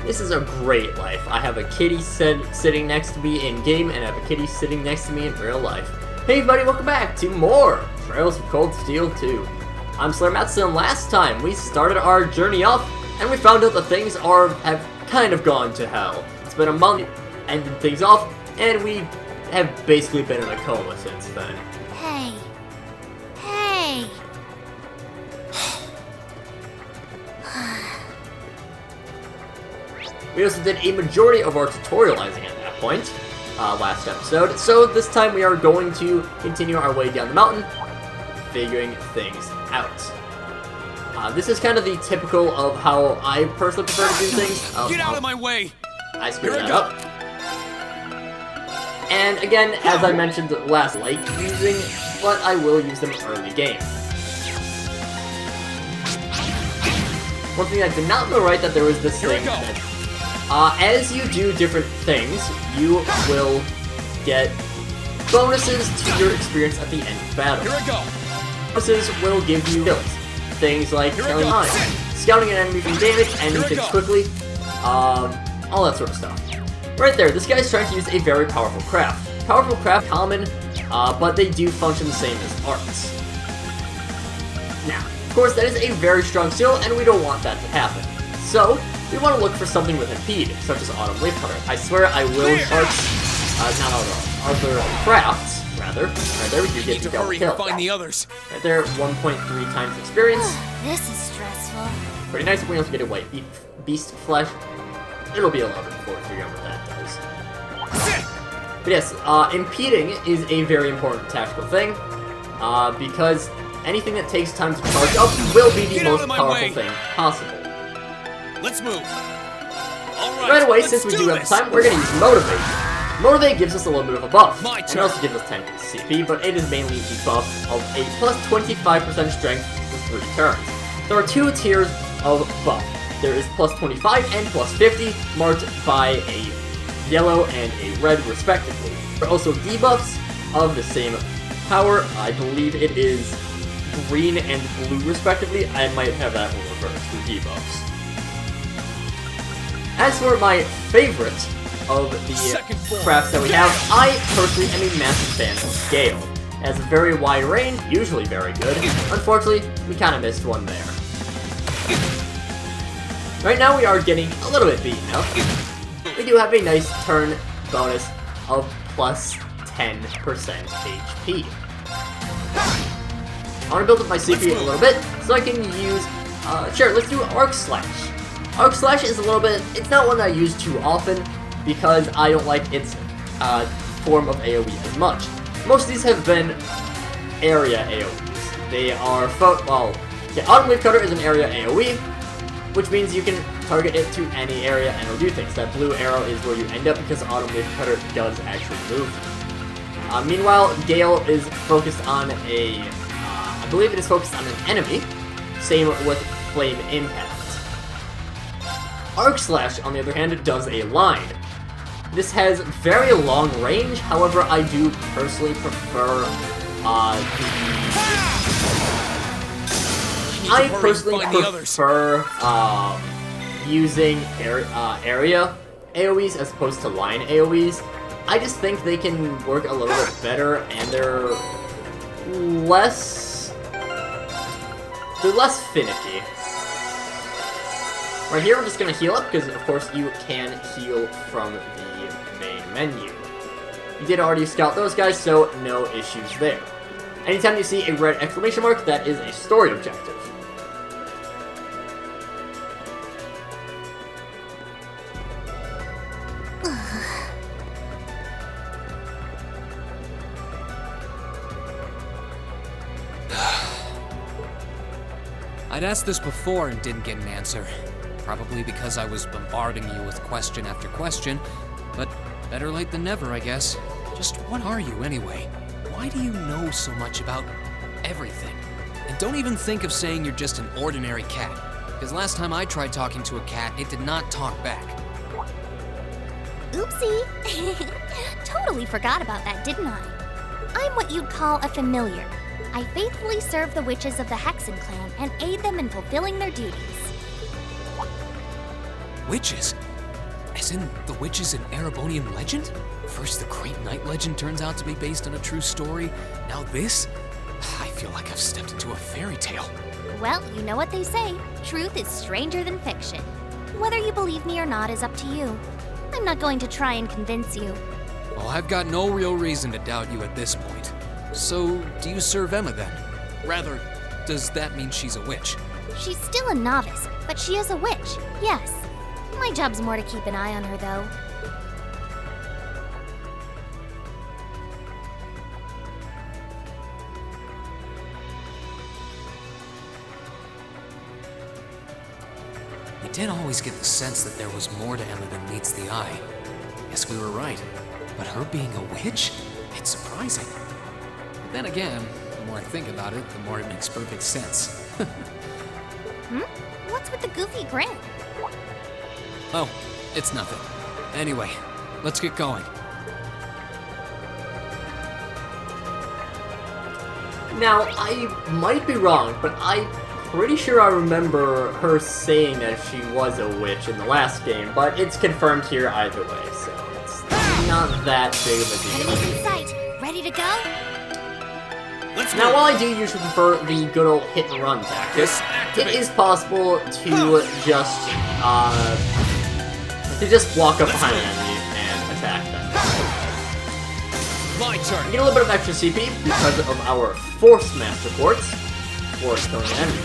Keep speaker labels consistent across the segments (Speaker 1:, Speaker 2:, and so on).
Speaker 1: This is a great life. I have a kitty sitting next to me in game, and I have a kitty sitting next to me in real life. Hey everybody, welcome back to more Trails of Cold Steel 2. I'm SlayerMathis, and last time we started our journey off, and we found out that things have kind of gone to hell. It's been a month, ended things off, and we have basically been in a coma since then.
Speaker 2: Hey.
Speaker 1: We also did a majority of our tutorializing at that point, last episode, so this time we are going to continue our way down the mountain, figuring things out. This is kind of the typical of how I personally prefer to do things.
Speaker 3: Get out of my way!
Speaker 1: I screwed that up. And again, as I mentioned last, like using, but I will use them early game. One thing I did not know right that there was this thing that as you do different things, you will get bonuses to your experience at the end of battle.
Speaker 3: Here I go.
Speaker 1: Bonuses will give you kills. Things like killing mines, scouting an enemy from damage, ending things quickly, all that sort of stuff. Right there, this guy's trying to use a very powerful craft. Powerful craft, common, but they do function the same as arts. Now, of course, that is a very strong skill, and we don't want that to happen. So, we want to look for something with impede, such as Autumn Leaf Cutter. I swear I will other crafts, rather. Right there, we do get to double kill.
Speaker 3: Find the others.
Speaker 1: Right there, 1.3 times experience.
Speaker 2: This is stressful.
Speaker 1: Pretty nice if we also get a white beast flesh. It'll be a lot before we figure out what that does. But yes, impeding is a very important tactical thing, because anything that takes time to charge up will be the most powerful thing possible.
Speaker 3: Let's move.
Speaker 1: Right away, since we do have time, we're going to use Motivate. Motivate gives us a little bit of a buff, and it also gives us 10 CP, but it is mainly the buff of a plus 25% strength for 3 turns. There are 2 tiers of buff. There is plus 25 and plus 50, marked by a yellow and a red respectively. There are also debuffs of the same power. I believe it is green and blue respectively. I might have that one reversed for debuffs. As for my favorite of the crafts that we have, I personally am a massive fan of Gale. It has a very wide range, usually very good. Unfortunately, we kind of missed one there. Right now we are getting a little bit beaten up. We do have a nice turn bonus of plus 10% HP. I want to build up my CP a little bit, so I can use, sure, let's do Arc Slash. Arc Slash is a little bit, it's not one that I use too often, because I don't like its form of AoE as much. Most of these have been area AoEs. They are, Autumn Leaf Cutter is an area AoE, which means you can target it to any area and it'll do things. That blue arrow is where you end up because Autumn Leaf Cutter does actually move. Meanwhile, Gale is focused on I believe it is focused on an enemy. Same with Flame Impact. Arc Slash, on the other hand, does a line. This has very long range, however, I do personally prefer using area AoEs as opposed to line AoEs. I just think they can work a little bit better, and they're less finicky. Right here, we're just going to heal up, because, of course, you can heal from the main menu. You did already scout those guys, so no issues there. Anytime you see a red exclamation mark, that is a story objective.
Speaker 4: I'd asked this before and didn't get an answer. Probably because I was bombarding you with question after question, but better late than never, I guess. Just what are you, anyway? Why do you know so much about everything? And don't even think of saying you're just an ordinary cat, because last time I tried talking to a cat, it did not talk back.
Speaker 2: Oopsie! Totally forgot about that, didn't I? I'm what you'd call a familiar. I faithfully serve the witches of the Hexen clan and aid them in fulfilling their duties.
Speaker 4: Witches? As in, the witch is an Erebonian legend? First, the Great Knight legend turns out to be based on a true story. Now this? I feel like I've stepped into a fairy tale.
Speaker 2: Well, you know what they say. Truth is stranger than fiction. Whether you believe me or not is up to you. I'm not going to try and convince you.
Speaker 4: Well, I've got no real reason to doubt you at this point. So, do you serve Emma then? Rather, does that mean she's a witch?
Speaker 2: She's still a novice, but she is a witch, yes. My job's more to keep an eye on her, though.
Speaker 4: I did always get the sense that there was more to Emma than meets the eye. Guess we were right. But her being a witch? It's surprising. But then again, the more I think about it, the more it makes perfect sense.
Speaker 2: What's with the goofy grin?
Speaker 4: Oh, it's nothing. Anyway, let's get going.
Speaker 1: Now, I might be wrong, but I'm pretty sure I remember her saying that she was a witch in the last game, but it's confirmed here either way, so it's not that big of a deal.
Speaker 2: Enemies in sight. Ready to go?
Speaker 3: Let's
Speaker 1: Now,
Speaker 3: move.
Speaker 1: while I do usually prefer the good old hit-and-run tactic, it is possible to just walk up behind an enemy and attack them.
Speaker 3: My turn.
Speaker 1: We get a little bit of extra CP because of our Force Master Quartz for killing an enemy.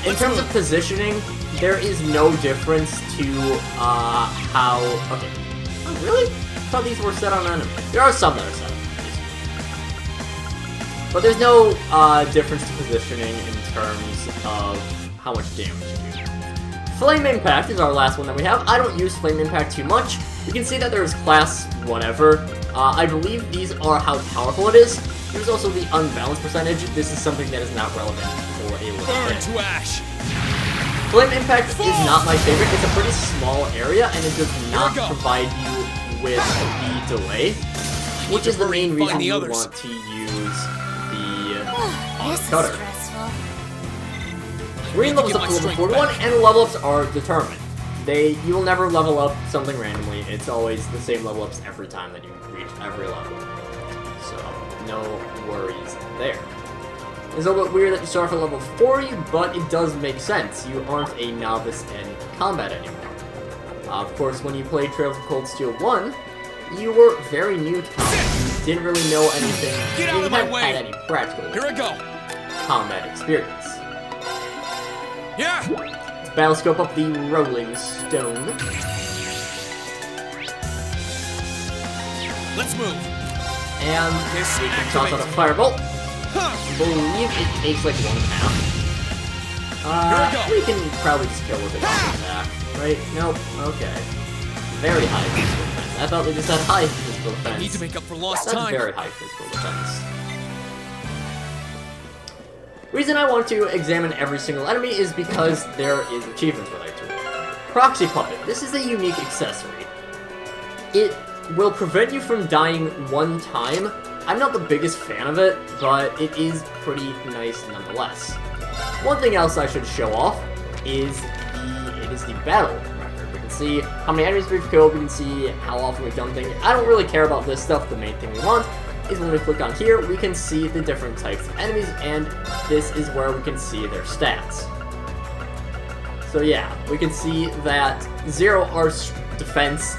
Speaker 1: In terms of positioning, there is no difference to how... Okay. Oh, really? I thought these were set on enemy. There are some that are set on enemies. But there's no difference to positioning in terms of how much damage you do. Flame Impact is our last one that we have. I don't use Flame Impact too much. You can see that there is class whatever. I believe these are how powerful it is. There's also the unbalance percentage. This is something that is not relevant for a little
Speaker 3: Burn
Speaker 1: bit.
Speaker 3: to ash.
Speaker 1: Flame Impact is not my favorite. It's a pretty small area, and it does not provide you with the delay, which is the main reason you would want to use the
Speaker 2: This is
Speaker 1: cutter.
Speaker 2: stressful.
Speaker 1: Green levels up to level 41, and level ups are determined. You will never level up something randomly. It's always the same level ups every time that you reach every level. So, no worries there. It's a little bit weird that you start off at level 40, but it does make sense. You aren't a novice in combat anymore. Of course, when you played Trails of Cold Steel 1, you were very new to combat. You didn't really know anything.
Speaker 3: Get out
Speaker 1: You
Speaker 3: of my
Speaker 1: hadn't
Speaker 3: way.
Speaker 1: had any practical
Speaker 3: Here I go.
Speaker 1: combat experience.
Speaker 3: Yeah.
Speaker 1: Battle scope up the Rolling Stone.
Speaker 3: Let's move.
Speaker 1: And
Speaker 3: This
Speaker 1: we can toss out a
Speaker 3: activates.
Speaker 1: Firebolt.
Speaker 3: Huh.
Speaker 1: I believe it takes like 1/2.
Speaker 3: Here we go.
Speaker 1: We can probably just kill with a attack, right? Nope. Okay. Very high physical defense. I thought we just had high physical defense.
Speaker 3: Need to make up for lost
Speaker 1: That's
Speaker 3: time.
Speaker 1: very high physical defense. Reason I want to examine every single enemy is because there is achievements related to it. Proxy Puppet. This is a unique accessory. It will prevent you from dying one time. I'm not the biggest fan of it, but it is pretty nice nonetheless. One thing else I should show off is the battle record. We can see how many enemies we've killed, we can see how often we've done things. I don't really care about this stuff. The main thing we want is when we click on here, we can see the different types of enemies, and this is where we can see their stats. So yeah, we can see that 0 arch defense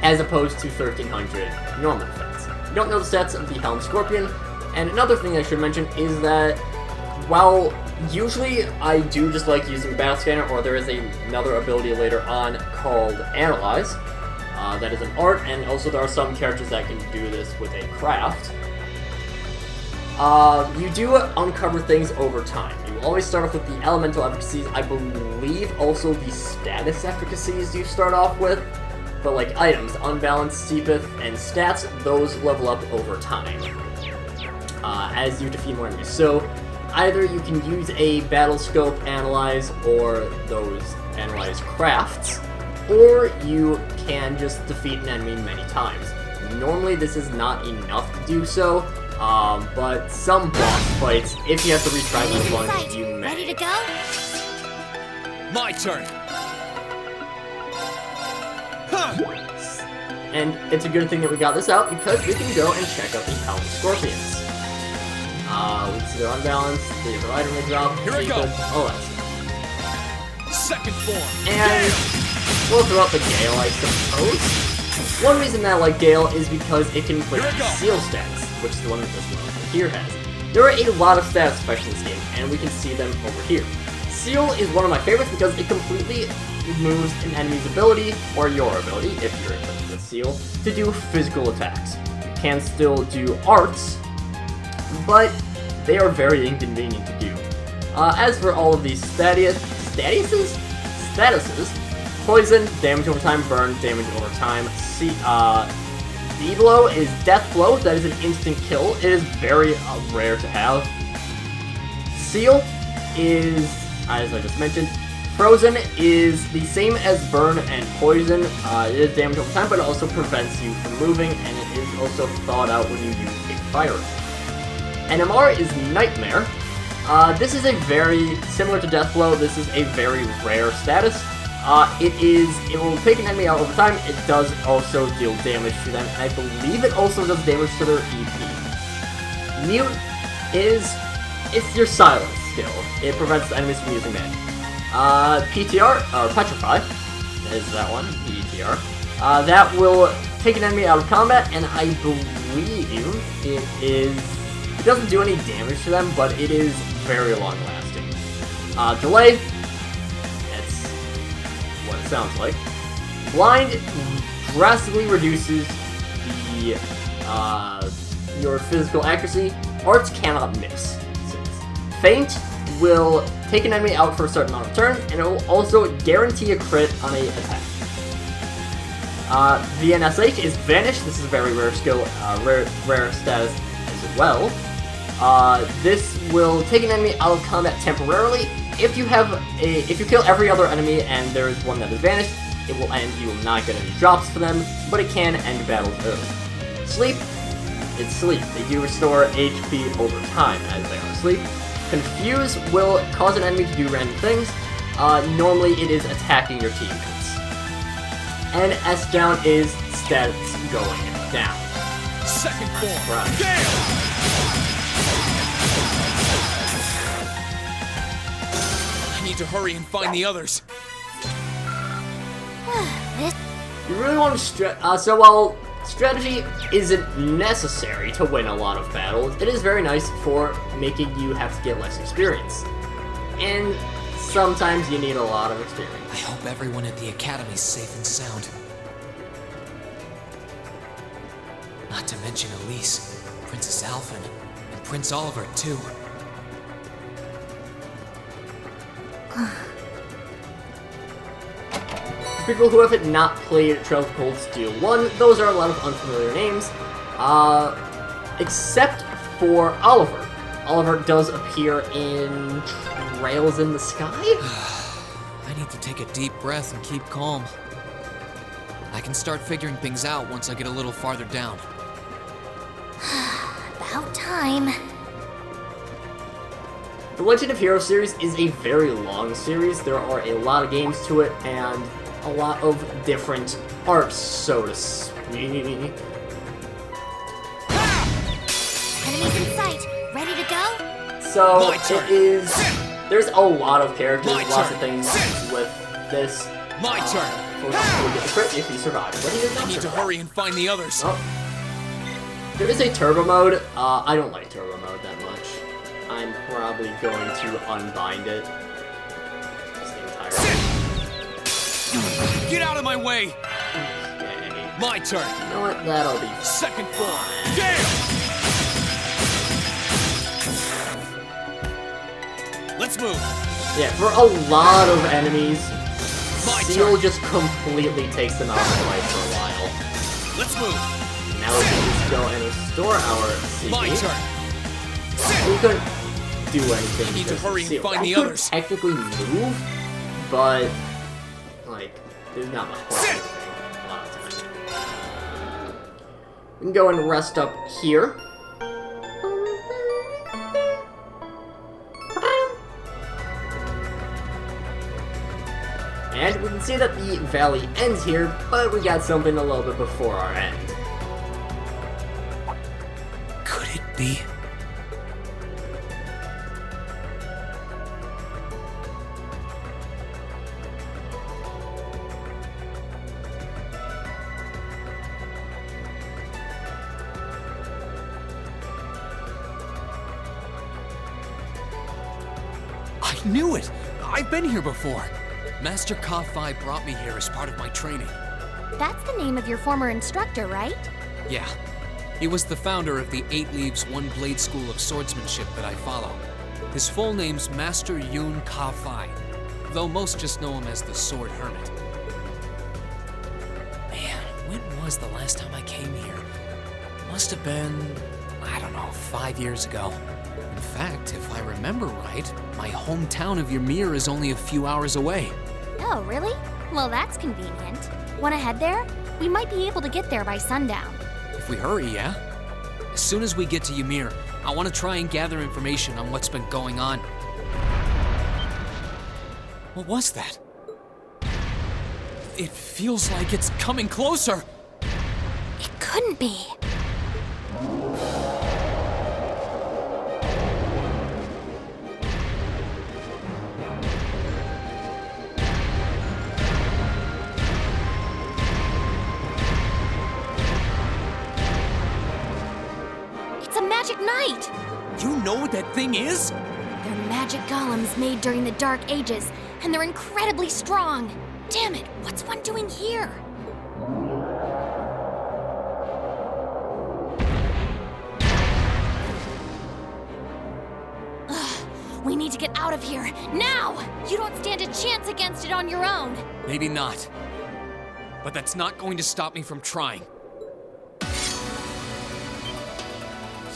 Speaker 1: as opposed to 1300 normal defense. You don't know the stats of the Helm Scorpion, and another thing I should mention is that while usually I do just like using Battle Scanner, or there is another ability later on called Analyze, that is an art, and also there are some characters that can do this with a craft. You do uncover things over time. You always start off with the elemental efficacies. I believe also the status efficacies you start off with. But like items, unbalanced, Seepith, and stats, those level up over time as you defeat more enemies. So either you can use a battle scope analyze or those analyze crafts, or you can just defeat an enemy many times. Normally this is not enough to do so, but some boss fights, if you have to retry
Speaker 2: Enemies
Speaker 1: them a
Speaker 2: in
Speaker 1: bunch,
Speaker 2: sight.
Speaker 1: you may.
Speaker 2: Ready to go?
Speaker 3: My turn.
Speaker 1: And it's a good thing that we got this out because we can go and check out the Helm Scorpions. We can see their unbalance, the other item they drop,
Speaker 3: Here I go.
Speaker 1: all that stuff.
Speaker 3: Second form.
Speaker 1: And we'll throw out the Gale, I suppose. One reason that I like Gale is because it can inflict
Speaker 3: Here I go.
Speaker 1: seal stats, which is the one that this one over here has. There are a lot of stats effects in this game, and we can see them over here. Seal is one of my favorites because it completely removes an enemy's ability, or your ability, if you're equipped with Seal, to do physical attacks. You can still do arts, but they are very inconvenient to do. As for all of these statuses, poison, damage over time, burn, damage over time. D-blow is death blow, that is an instant kill. It is very rare to have. Seal is, as I just mentioned, frozen is the same as burn and poison. It is damage over time, but it also prevents you from moving, and it is also thawed out when you use a fire. NMR is Nightmare. This is a very, similar to Deathblow, this is a very rare status. It will take an enemy out over time. It does also deal damage to them, and I believe it also does damage to their EP. Mute it's your silence skill. It prevents the enemies from using magic. PTR, or Petrify, is that one, PTR. That will take an enemy out of combat, and I believe it doesn't do any damage to them, but it is very long-lasting. Delay, that's what it sounds like. Blind drastically reduces your physical accuracy. Arts cannot miss. Feint will take an enemy out for a certain amount of turns, and it will also guarantee a crit on a attack. VNSH is Vanish. This is a very rare skill, rare status as well. This will take an enemy out of combat temporarily. If you kill every other enemy and there is one that is vanished, it will end. You will not get any drops for them, but it can end battles early. Sleep, it's sleep. They do restore HP over time as they are asleep. Confuse will cause an enemy to do random things. Normally it is attacking your teammates. And S down is stats going down.
Speaker 3: Second form.
Speaker 1: Right.
Speaker 3: Gale! I need to hurry and find the others.
Speaker 2: This
Speaker 1: You really want to so while strategy isn't necessary to win a lot of battles, it is very nice for making you have to get less experience. And sometimes you need a lot of experience.
Speaker 4: I hope everyone at the academy's safe and sound. Not to mention Elise, Princess Alphen, and Prince Oliver, too.
Speaker 1: People who have not played Trails of Cold Steel 1, those are a lot of unfamiliar names, except for Oliver. Oliver does appear in Trails in the Sky?
Speaker 4: I need to take a deep breath and keep calm. I can start figuring things out once I get a little farther down.
Speaker 2: about time.
Speaker 1: The Legend of Heroes series is a very long series. There are a lot of games to it, and a lot of different arcs, so to speak.
Speaker 2: Enemies in sight. Ready to go?
Speaker 1: So,
Speaker 3: My turn.
Speaker 1: it is... There's a lot of characters,
Speaker 3: My
Speaker 1: lots of
Speaker 3: turn.
Speaker 1: things with this.
Speaker 3: My turn.
Speaker 1: For example, you get the crit if you survive, but he does
Speaker 3: I
Speaker 1: not
Speaker 3: need to
Speaker 1: survive.
Speaker 3: hurry and find the others.
Speaker 1: Oh. There is a turbo mode. I don't like turbo mode that much. I'm probably going to unbind it. Just the entire thing.
Speaker 3: Get out of my way.
Speaker 1: Okay.
Speaker 3: My turn.
Speaker 1: You know what? That'll be
Speaker 3: Second form. Gale! Let's move.
Speaker 1: Yeah, for a lot of enemies,
Speaker 3: My
Speaker 1: Seal
Speaker 3: turn.
Speaker 1: just completely takes them out of the fight for a while.
Speaker 3: Let's move.
Speaker 1: Now we can just go and restore our CP.
Speaker 3: My turn.
Speaker 1: We couldn't do anything.
Speaker 3: I need to
Speaker 1: because of
Speaker 3: hurry and
Speaker 1: Seal.
Speaker 3: find
Speaker 1: I
Speaker 3: the
Speaker 1: could
Speaker 3: others.
Speaker 1: technically move, but like, there's not much point in anything a lot of times. We can go and rest up here. And we can see that the valley ends here, but we got something a little bit before our end.
Speaker 4: Could it be? I knew it! I've been here before! Master Ka-Fi brought me here as part of my training.
Speaker 2: That's the name of your former instructor, right?
Speaker 4: Yeah. He was the founder of the 8 Leaves, 1 Blade school of swordsmanship that I follow. His full name's Master Yun Ka-Fi, though most just know him as the Sword Hermit. Man, when was the last time I came here? Must have been, I don't know, 5 years ago. In fact, if I remember right, my hometown of Ymir is only a few hours away.
Speaker 2: Oh, really? Well, that's convenient. Wanna head there? We might be able to get there by sundown.
Speaker 4: If we hurry, yeah? As soon as we get to Ymir, I want to try and gather information on what's been going on. What was that? It feels like it's coming closer!
Speaker 2: It couldn't be. Magic Knight!
Speaker 4: You know what that thing is?
Speaker 2: They're magic golems made during the Dark Ages, and they're incredibly strong. Damn it, what's one doing here? Ugh, we need to get out of here, now! You don't stand a chance against it on your own.
Speaker 4: Maybe not. But that's not going to stop me from trying.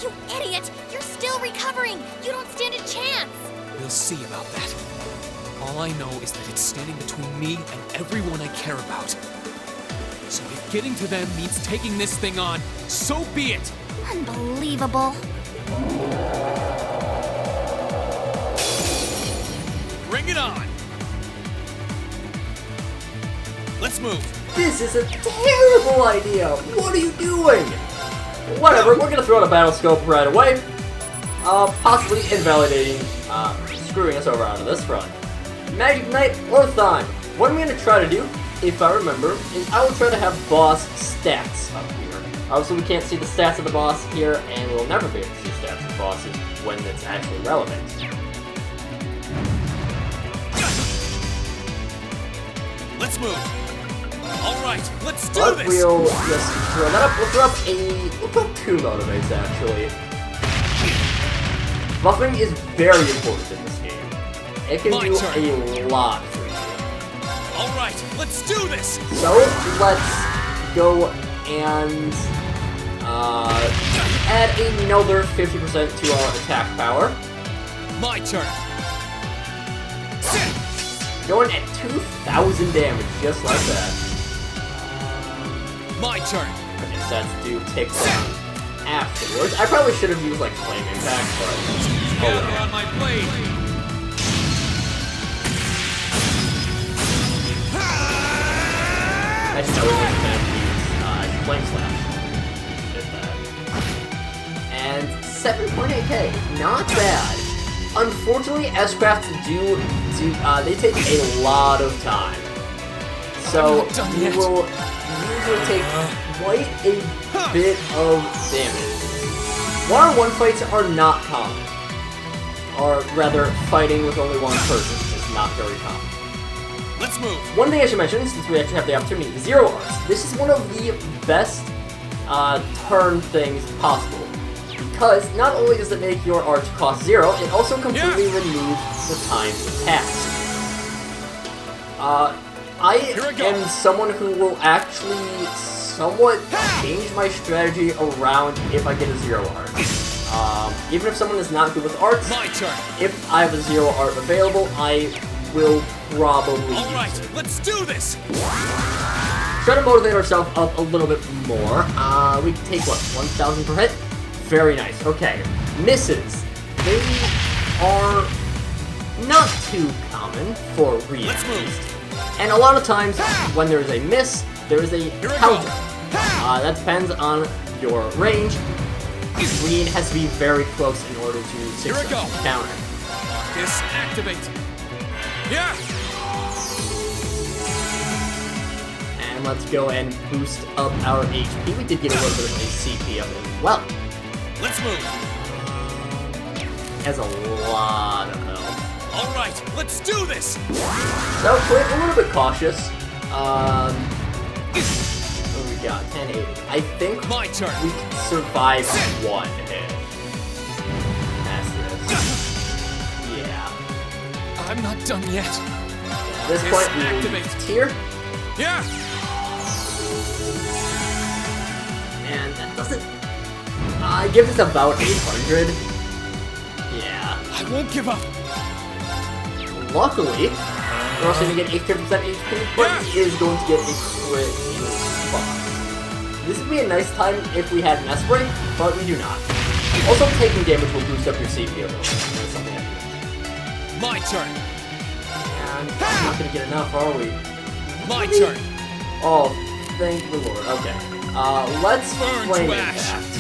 Speaker 2: You idiot! You're still recovering! You don't stand a chance!
Speaker 4: We'll see about that. All I know is that it's standing between me and everyone I care about. So if getting to them means taking this thing on, so be it!
Speaker 2: Unbelievable.
Speaker 3: Bring it on! Let's move!
Speaker 1: This is a terrible idea! What are you doing? Whatever, we're gonna throw out a battle scope right away. Possibly invalidating, screwing us over onto this front. Magic Knight or Thon. What I'm gonna try to do, if I remember, is I will try to have boss stats up here. Obviously we can't see the stats of the boss here, and we'll never be able to see stats of bosses when it's actually relevant.
Speaker 3: Let's move! Alright, let's do
Speaker 1: But
Speaker 3: this!
Speaker 1: we'll just throw that up. We'll throw up 2 motivates, actually. Buffing is very important in this game. It can
Speaker 3: My
Speaker 1: do
Speaker 3: turn.
Speaker 1: a lot for you.
Speaker 3: Alright, let's do this!
Speaker 1: So, let's go and add another 50% to our attack power.
Speaker 3: My turn!
Speaker 1: Going at 2,000 damage, just like that.
Speaker 3: My turn!
Speaker 1: Okay, stats do tick down afterwards. I probably should have used, like, Flame Impact, but...
Speaker 3: Gather on my blade!
Speaker 1: I just know we were going to use Flame Slash. Did that. And 7.8k, not bad. Unfortunately, S-Crafts they take a lot of time. So, you will usually take quite a bit of damage. One-on-one fights are not common. Or rather, fighting with only one person is not very common.
Speaker 3: Let's move!
Speaker 1: One thing I should mention, since we actually have the opportunity, Zero Arts. This is one of the best turn things possible. Because not only does it make your arts cost 0, it also completely removes the time to cast. I am someone who will actually somewhat change my strategy around if I get a 0 art. Even if someone is not good with arts,
Speaker 3: My turn!
Speaker 1: if I have a 0 art available, I will probably
Speaker 3: Alright,
Speaker 1: use it.
Speaker 3: let's do this!
Speaker 1: Try to motivate ourselves up a little bit more. We can take, what, 1,000 per hit? Very nice. Okay. Misses. They are not too common for re
Speaker 3: Let's move.
Speaker 1: And a lot of times, when there is a miss, there is a counter. That depends on your range. Green has to be very close in order to successfully counter.
Speaker 3: Activate. Yeah.
Speaker 1: And let's go and boost up our HP. We did get a little bit of a CP up as well.
Speaker 3: Let's move.
Speaker 1: Has a lot of health.
Speaker 3: All right, let's do this.
Speaker 1: So we're a little bit cautious. What do we got? 1080. I think
Speaker 3: My turn.
Speaker 1: we can survive one hit. That's this. Yeah.
Speaker 3: I'm not done yet.
Speaker 1: At this point, we will use tier.
Speaker 3: Yeah.
Speaker 1: And that doesn't... I give this about 800. Yeah.
Speaker 3: I won't give up.
Speaker 1: Luckily, we're also going to get 8% HP, but he is going to get a crit in spot. This would be a nice time if we had an S-Ray, but we do not. Also, taking damage will boost up your CP a little bit. That's something I do.
Speaker 3: My turn.
Speaker 1: And we're not going to get enough, are we?
Speaker 3: My turn.
Speaker 1: Oh, thank the Lord. Okay. Let's
Speaker 3: Burn
Speaker 1: flame
Speaker 3: to ash.
Speaker 1: impact.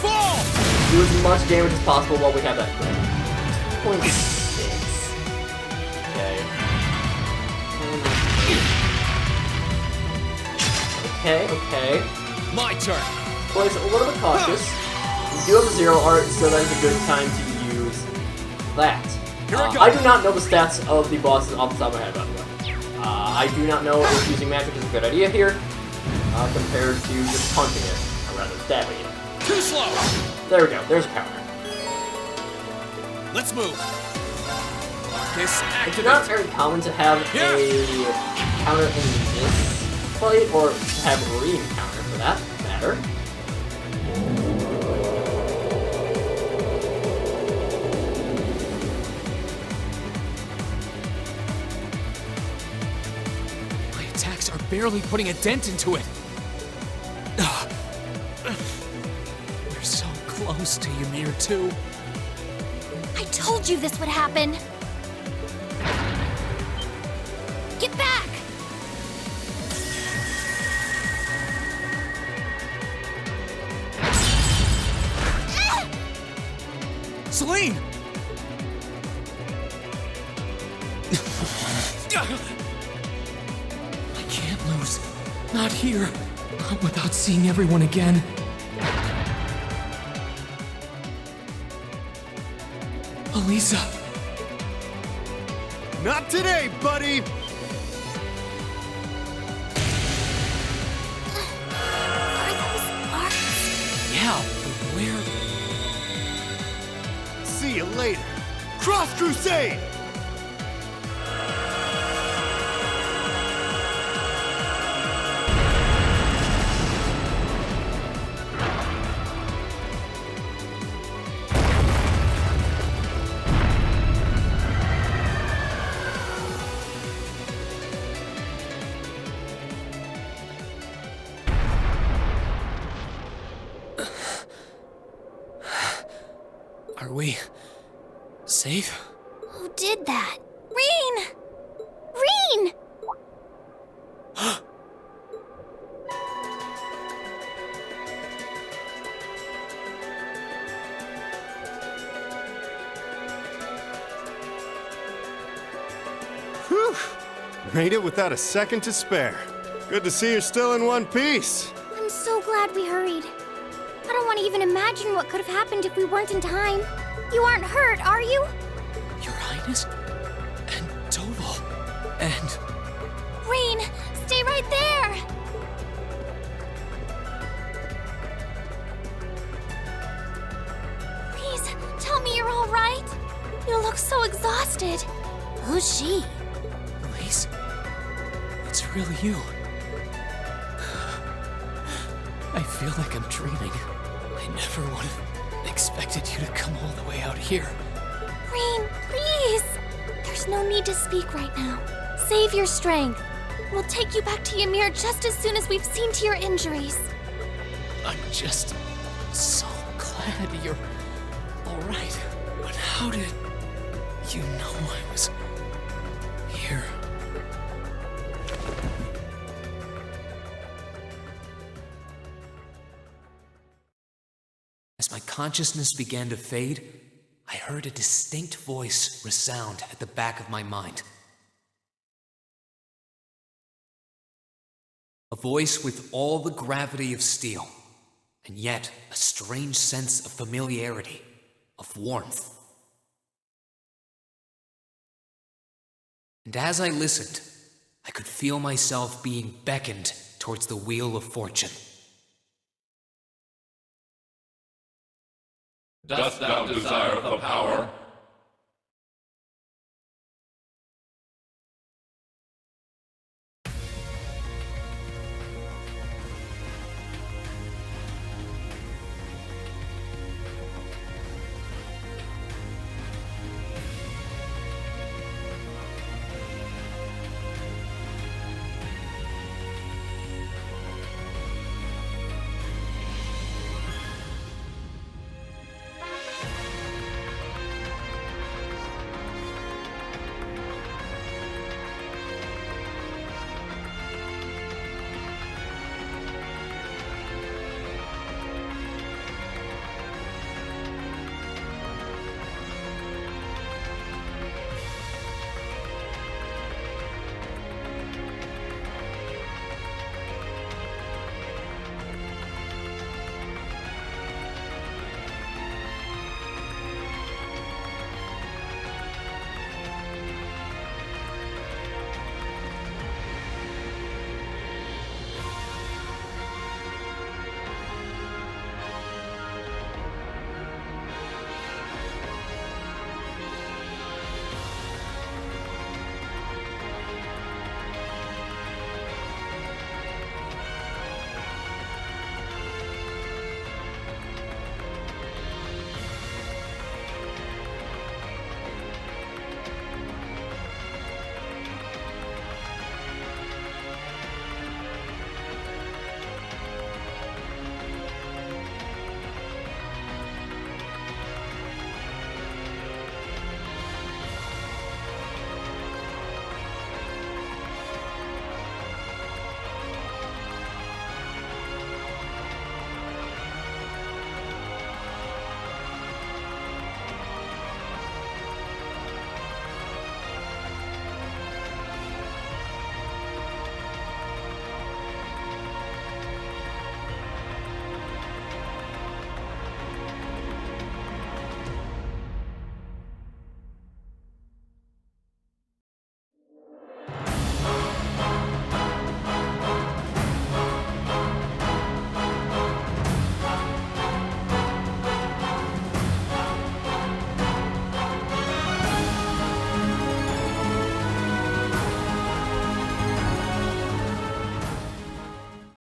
Speaker 3: Fall.
Speaker 1: Do as much damage as possible while we have that crit. 2.6. Okay.
Speaker 3: My turn.
Speaker 1: Boys, a little bit cautious. We do have a zero art, so that is a good time to use that.
Speaker 3: Here I go.
Speaker 1: I do not know the stats of the bosses off the top of my head, by the way. I do not know if using magic is a good idea here, compared to just punching it, or rather stabbing it.
Speaker 3: Too slow.
Speaker 1: There we go, there's a counter.
Speaker 3: Let's move. Marcus,
Speaker 1: It's not
Speaker 3: activate.
Speaker 1: very common to have a counter in this fight, or to have a Marine counter for that matter.
Speaker 3: My attacks are barely putting a dent into it. We're so close to Ymir too.
Speaker 2: I told you this would happen. Get back!
Speaker 3: Celine! I can't lose. Not here. Not without seeing everyone again. Elisa. Not today, buddy!
Speaker 2: Are those arcs?
Speaker 3: Yeah, but where? See you later. Cross Crusade! Are we safe?
Speaker 2: Who did that? Reen! Reen!
Speaker 5: Whew! Made it without a second to spare. Good to see you're still in one piece.
Speaker 2: I'm so glad we hurried. I don't want to even imagine what could have happened if we weren't in time. You aren't hurt, are you?
Speaker 3: Your Highness? And Toval? And...
Speaker 2: Reen, stay right there! Please, tell me you're all right. You look so exhausted. Who's she?
Speaker 3: Elise? It's really you. I feel like I'm dreaming. I never would have expected you to come all the way out here.
Speaker 2: Reen, please! There's no need to speak right now. Save your strength. We'll take you back to Ymir just as soon as we've seen to your injuries.
Speaker 3: I'm just so glad you're all right. But how did you know I was here?
Speaker 4: consciousness began to fade, I heard a distinct voice resound at the back of my mind. A voice with all the gravity of steel, and yet a strange sense of familiarity, of warmth. And as I listened, I could feel myself being beckoned towards the wheel of fortune.
Speaker 6: Dost thou desire the power?